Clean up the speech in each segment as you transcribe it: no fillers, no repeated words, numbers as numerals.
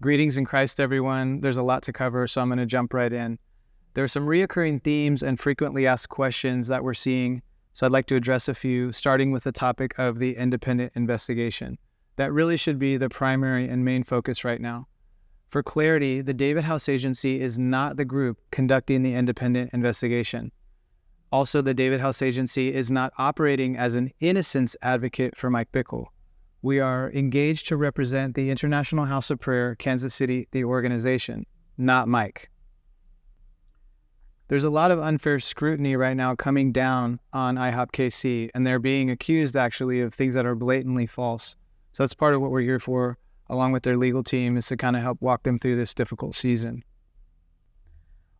Greetings in Christ, everyone. There's a lot to cover, so I'm going to jump right in. There are some reoccurring themes and frequently asked questions that we're seeing, so I'd like to address a few, starting with the topic of the independent investigation. That really should be the primary and main focus right now. For clarity, the David House Agency is not the group conducting the independent investigation. Also, the David House Agency is not operating as an innocence advocate for Mike Bickle. We are engaged to represent the International House of Prayer, Kansas City, the organization, not Mike. There's a lot of unfair scrutiny right now coming down on IHOPKC, and they're being accused actually of things that are blatantly false. So that's part of what we're here for, along with their legal team, is to kind of help walk them through this difficult season.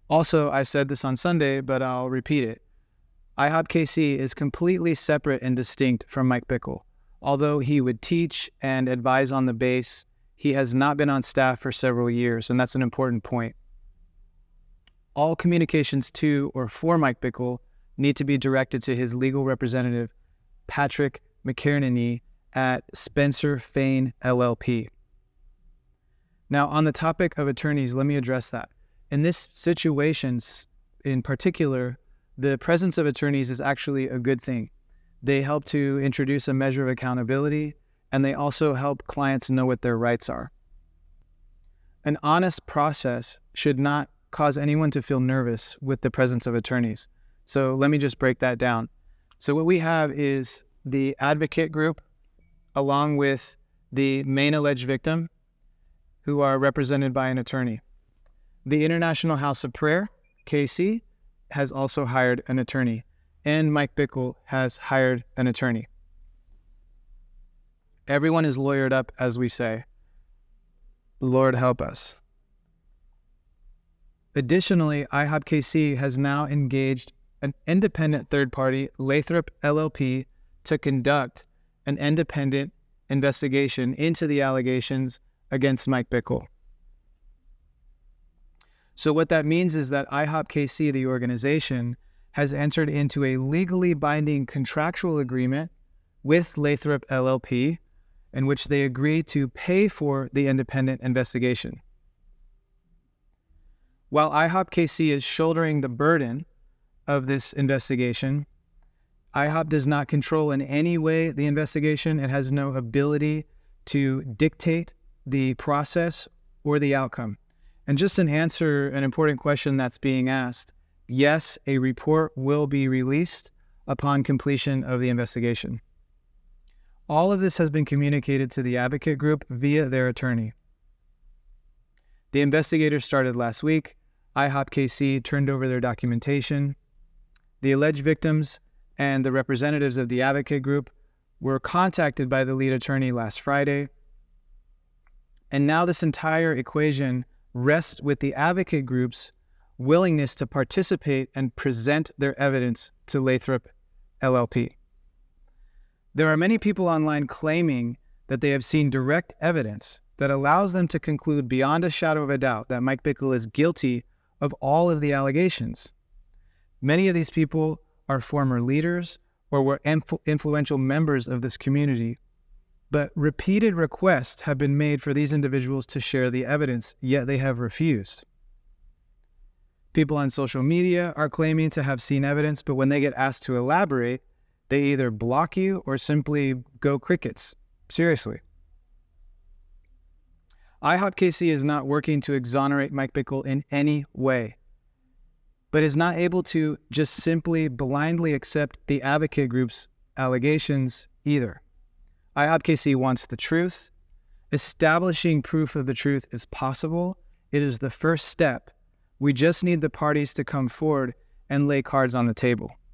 Also, I said this on Sunday, but I'll repeat it. IHOPKC is completely separate and distinct from Mike Bickle. Although he would teach and advise on the base, he has not been on staff for several years, and that's an important point. All communications to or for Mike Bickle need to be directed to his legal representative, Patrick McKernany, at Spencer Fain LLP. Now, on the topic of attorneys, let me address that. In this situation in particular, the presence of attorneys is actually a good thing. They help to introduce a measure of accountability, and they also help clients know what their rights are. An honest process should not cause anyone to feel nervous with the presence of attorneys. So let me just break that down. So what we have is the advocate group, along with the main alleged victim, who are represented by an attorney. The International House of Prayer, KC, has also hired an attorney, and Mike Bickle has hired an attorney. Everyone is lawyered up, as we say. Lord help us. Additionally, IHOPKC has now engaged an independent third party, Lathrop LLP, to conduct an independent investigation into the allegations against Mike Bickle. So what that means is that IHOPKC, the organization, has entered into a legally binding contractual agreement with Lathrop LLP in which they agree to pay for the independent investigation. While IHOPKC is shouldering the burden of this investigation, IHOP does not control in any way the investigation. It has no ability to dictate the process or the outcome. And just an important question that's being asked, yes, a report will be released upon completion of the investigation. All of this has been communicated to the advocate group via their attorney. The investigators started last week. IHOPKC turned over their documentation. The alleged victims and the representatives of the advocate group were contacted by the lead attorney last Friday. And now this entire equation rests with the advocate group's willingness to participate and present their evidence to Lathrop LLP. There are many people online claiming that they have seen direct evidence that allows them to conclude beyond a shadow of a doubt that Mike Bickle is guilty of all of the allegations. Many of these people are former leaders or were influential members of this community, but repeated requests have been made for these individuals to share the evidence, yet they have refused. People on social media are claiming to have seen evidence, but when they get asked to elaborate, they either block you or simply go crickets. Seriously. IHOPKC is not working to exonerate Mike Bickle in any way, but is not able to just simply blindly accept the advocate group's allegations either. IHOPKC wants the truth. Establishing proof of the truth is possible. It is the first step. We just need the parties to come forward and lay cards on the table.